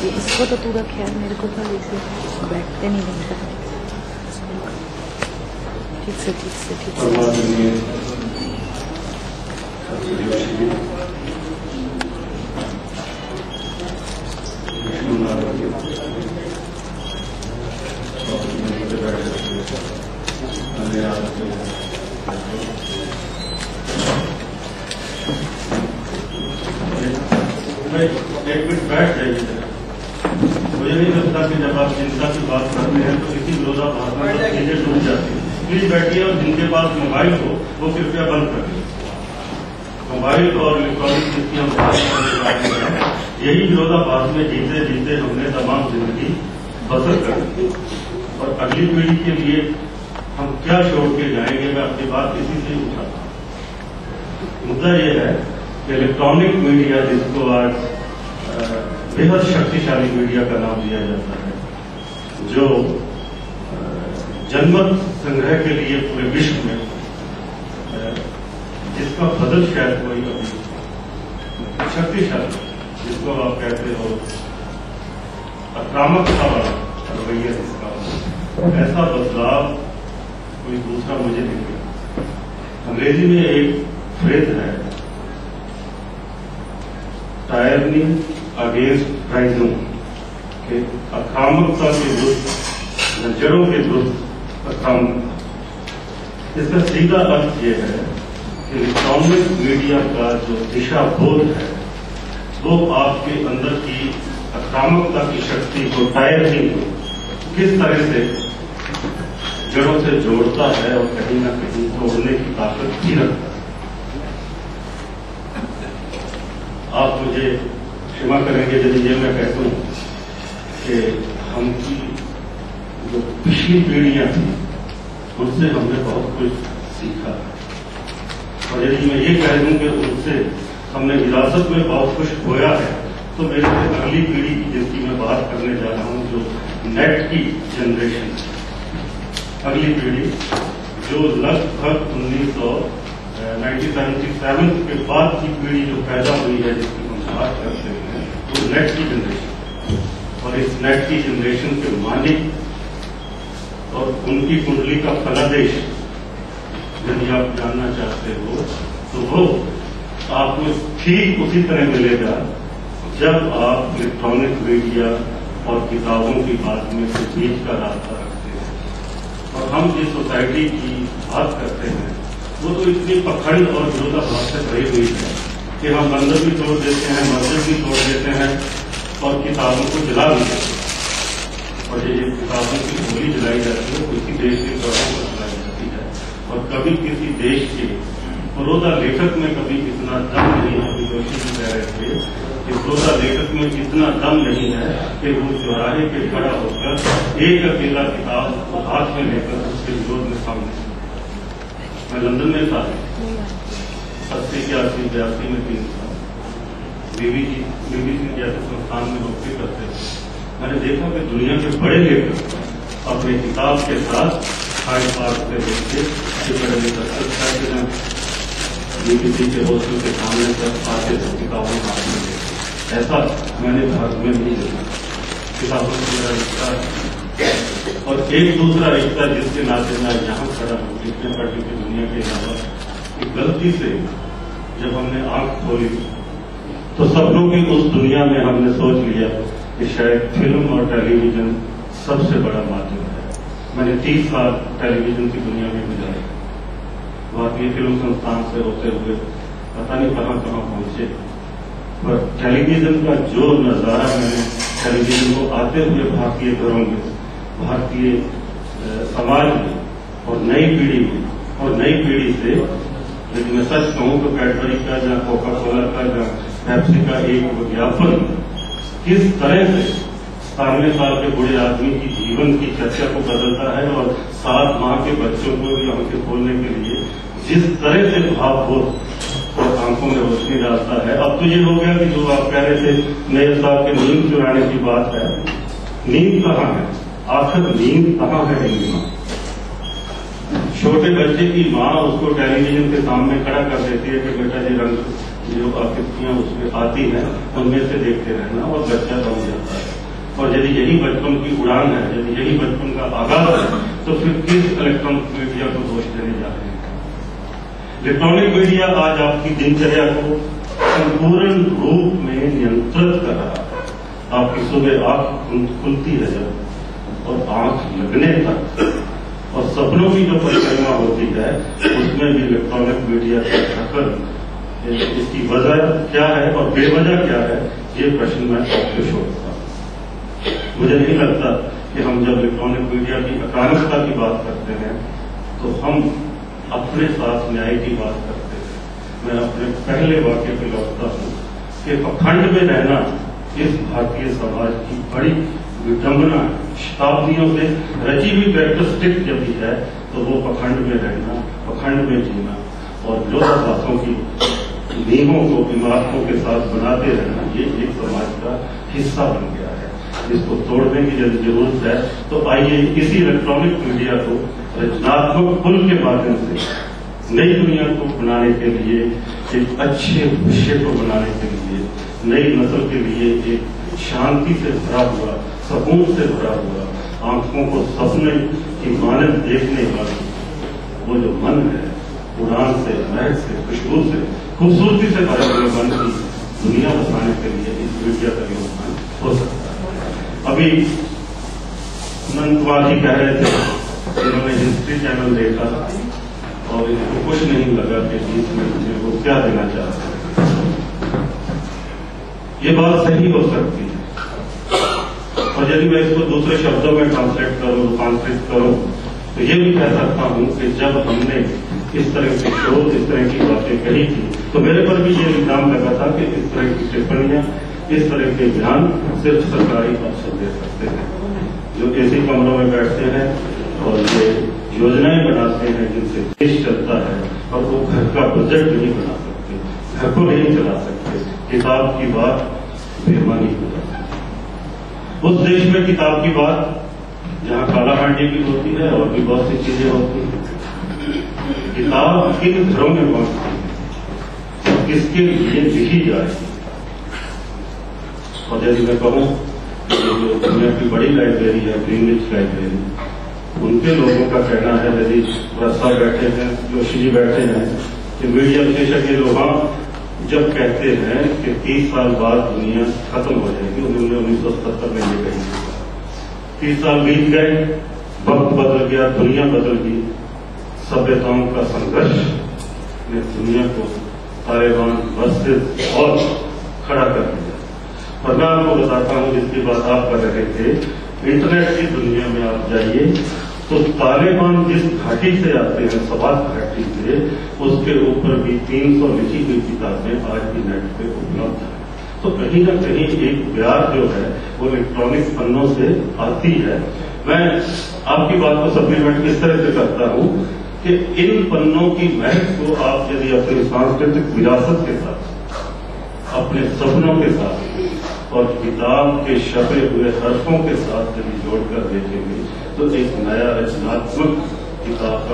इसको तो तू रखे यार, मेरे को तो ऐसे बैठते नहीं बनता। ठीक से ठीक से ठीक से। एक मिनट बैठ जाइए। मुझे नहीं लगता कि जब आप चिंता की बात करते हैं तो किसी विरोधाभास में चीजें डूब जाती हैं। प्लीज बैठिए और जिनके पास मोबाइल हो वो कृपया बंद कर दीजिए। मोबाइल और इलेक्ट्रॉनिक जिसकी हम बात करने वाले हैं, यही विरोधाभास में जीते जीते हमने तमाम जिंदगी बसर कर दी और अगली पीढ़ी के लिए हम क्या छोड़ के जाएंगे, मैं अपनी बात इसी से उठाता हूँ। मुद्दा ये है कि इलेक्ट्रॉनिक मीडिया, जिसको आज बेहद शक्तिशाली मीडिया का नाम दिया जाता है, जो जनमत संग्रह के लिए पूरे विश्व में जिसका बदल शायद कोई अभी शक्तिशाली, जिसको आप कहते हो आक्रामकता वाला रवैया, जिसका ऐसा बदलाव कोई दूसरा मुझे नहीं मिला। अंग्रेजी में एक फ्रेज है, टायरनिंग अगेंस्ट ट्राइजम, के आक्रामकता के विरुद्ध, जड़ों के विरुद्ध आक्रामकता। इसका सीधा अर्थ यह है कि इलेक्ट्रॉनिक मीडिया का जो दिशा बोध है वो आपके अंदर की आक्रामकता की शक्ति को टायरनिंग किस तरह से जड़ों से जोड़ता है और कहीं ना कहीं तोड़ने की ताकत भी रखता है। आप मुझे क्षमा करेंगे यदि ये मैं कहता हूं कि हमकी जो पिछली पीढ़ियां थी उनसे हमने बहुत कुछ सीखा, और यदि मैं ये कह दूं कि उनसे हमने विरासत में बहुत कुछ खोया है, तो मेरे से अगली पीढ़ी की जिसकी मैं बात करने जा रहा हूं, जो नेट की जनरेशन, अगली पीढ़ी जो लगभग 1977 के बाद की पीढ़ी जो पैदा हुई है, जिसकी हम बात करते हैं, तो नेट की जनरेशन, और इस नेट की जनरेशन के मालिक और उनकी कुंडली का फलादेश यदि आप जानना चाहते हो तो वो आपको ठीक उसी तरह मिलेगा जब आप इलेक्ट्रॉनिक मीडिया और किताबों की बात में से बीच का रास्ता रखते हैं। और हम जिस सोसाइटी की बात करते हैं वो तो इतनी पखड़ और विरोधाभास से भरी हुई है कि हम मंदिर भी तोड़ देते हैं, मस्जिद भी तोड़ देते हैं और किताबों को जला भी देते हैं। और ये किताबों की होली जलाई जाती है किसी देश के द्वारा जलाई जाती है, और कभी किसी देश के पुरोधा लेखक में कभी इतना दम नहीं है, जोशी जी कह रहे थे कि पुरोधा लेखक में इतना दम नहीं है कि वो चौराहे पे खड़ा होकर एक अकेला किताब हाथ में लेकर उसके विरोध में सामने। मैं लंदन में था 80 के 82 में 3 साल बीबीसी जैसे संस्थान में नौकरी करते थे। मैंने देखा कि दुनिया के बड़े लेखक अपने किताब के साथ हाई पार्क पे देखते बीबीसी के हॉस्टल के सामने तक आते थे किताबों का। ऐसा मैंने भारत में नहीं देखा। किताबों से मेरा रिश्ता और एक दूसरा रिश्ता जिसके नाते मैं यहाँ खड़ा हूँ, जिसने पढ़ी की दुनिया के अलावा, गलती से जब हमने आंख खोली तो सपनों की उस दुनिया में हमने सोच लिया कि शायद फिल्म और टेलीविजन सबसे बड़ा माध्यम है। मैंने 30 साल टेलीविजन की दुनिया में गुजारे, भारतीय फिल्म संस्थान से होते हुए पता नहीं कहां कहां पहुंचे, पर टेलीविजन का जो नजारा मैंने टेलीविजन को आते हुए भारतीय घरों में, भारतीय समाज में और नई पीढ़ी से, यदि मैं सच कहूं तो कैडबरी का या कोका कोला का या पेप्सी का एक विज्ञापन किस तरह से 97 साल के बूढ़े आदमी की जीवन की चर्चा को बदलता है, और 7 माह के बच्चों को भी आंखें खोलने के लिए जिस तरह से भावबोध और आंखों में रोशनी डालता है। अब तो ये हो गया कि जो आप कह रहे थे नए साल के नींद चुराने की बात है, नींद कहाँ है, आखिर नींद कहाँ है नींद माँ? छोटे बच्चे की माँ उसको टेलीविजन के सामने खड़ा कर देती है कि बेटा ये रंग जो आकृतियां उसमें आती हैं उनमें से देखते रहना, और बच्चा बन जाता है। और यदि यही बचपन की उड़ान है, यदि यही बचपन का आगाज है, तो फिर किस इलेक्ट्रॉनिक मीडिया को दोष देने जा रहे हैं? इलेक्ट्रॉनिक मीडिया आज आपकी दिनचर्या को संपूर्ण रूप में नियंत्रित कर रहा है। आपकी सुबह आंख खुलती है जब और आंख लगने तक और सपनों की जो परिक्रमा होती है उसमें भी इलेक्ट्रॉनिक मीडिया का दखल, इसकी वजह क्या है और बेवजह क्या है, ये प्रश्न मैं आपको छोड़ता हूं। मुझे नहीं लगता कि हम जब इलेक्ट्रॉनिक मीडिया की अकारणता की बात करते हैं तो हम अपने साथ न्याय की बात करते हैं। मैं अपने पहले वाक्य पे लौटता हूं कि पखंड में रहना इस भारतीय समाज की बड़ी विडंबना है। शताब्दियों से रची हुई कैरेक्टरिस्टिक जब भी है तो वो पखंड में रहना, पखंड में जीना और विरोधाभासों की नियमों को इमारतों के साथ बनाते रहना, ये एक समाज का हिस्सा बन गया है जिसको तोड़ने की यदि जरूरत है। तो आइए इसी इलेक्ट्रॉनिक मीडिया को रचनात्मक पुल के माध्यम से नई दुनिया को बनाने के लिए, एक अच्छे भविष्य को बनाने के लिए, नई नस्ल के लिए एक शांति से भरा हुआ, सुकून से भरा हुआ, आंखों को सपने की मानव देखने वाली वो जो मन है, उड़ान से, महक से, खुशबू से, खूबसूरती से भरे हुए मन की दुनिया बसाने के लिए इस मीडिया का योगदान हो सकता है। अभी नंद कुमार जी कह रहे थे, इन्होंने हिस्ट्री चैनल देखा और इनको कुछ नहीं लगा कि 20 मिनट में वो क्या देना चाहते हैं। ये बात सही हो सकती है और यदि मैं इसको दूसरे शब्दों में ट्रांसलेट करूं, रूपांतरित करूं, तो ये भी कह सकता हूं कि जब हमने इस तरह के शोध, इस तरह की बातें कही थी तो मेरे पर भी ये इल्जाम लगा था कि इस तरह की टिप्पणियां, इस तरह के बयान सिर्फ सरकारी अफसर दे सकते हैं जो ऐसे कमरों में बैठते हैं और ये योजनाएं बनाते हैं जिनसे देश चलता है और वो घर का बजट नहीं बना सकते, घर को नहीं चला सकते। किताब की बात बेईमानी हो जाती है। उस देश में किताब की बात जहां काला हांडी भी होती है और भी बहुत सी चीजें होती हैं, किताब किन घरों में पहुंचती है और किसके लिए लिखी जाएगी। और यदि मैं कहूं जो दुनिया की बड़ी लाइब्रेरी है, ग्रीनविच लाइब्रेरी, उनके लोगों का कहना है, यदि रस्सा बैठे हैं, जोशी जी बैठे हैं, कि मीडिया विशेषज्ञ लोग जब कहते हैं कि 30 साल बाद दुनिया खत्म हो जाएगी, उन्होंने 1970 में ये कही, 30 साल बीत गए, वक्त बदल गया, दुनिया बदल गई, सभ्यताओं का संघर्ष ने दुनिया को तालिबान वर्सेस और खड़ा कर दिया। और मैं आपको बताता हूं जिसकी बात आप कर रहे थे, इंटरनेट की दुनिया में आप जाइए तो तालिबान जिस घाटी से आते हैं, सवात घाटी से, उसके ऊपर भी 300 लिखी हुई किताबें आज भी नेट पे उपलब्ध है। तो कहीं ना कहीं एक प्यार जो है वो इलेक्ट्रॉनिक पन्नों से आती है। मैं आपकी बात को सप्लीमेंट इस तरह से करता हूं कि इन पन्नों की महक को आप यदि अपनी सांस्कृतिक विरासत के साथ, अपने सपनों के साथ और किताब के छपे हुए हरफों के साथ यदि जोड़कर देखेंगे तो एक नया रचनात्मक किताब का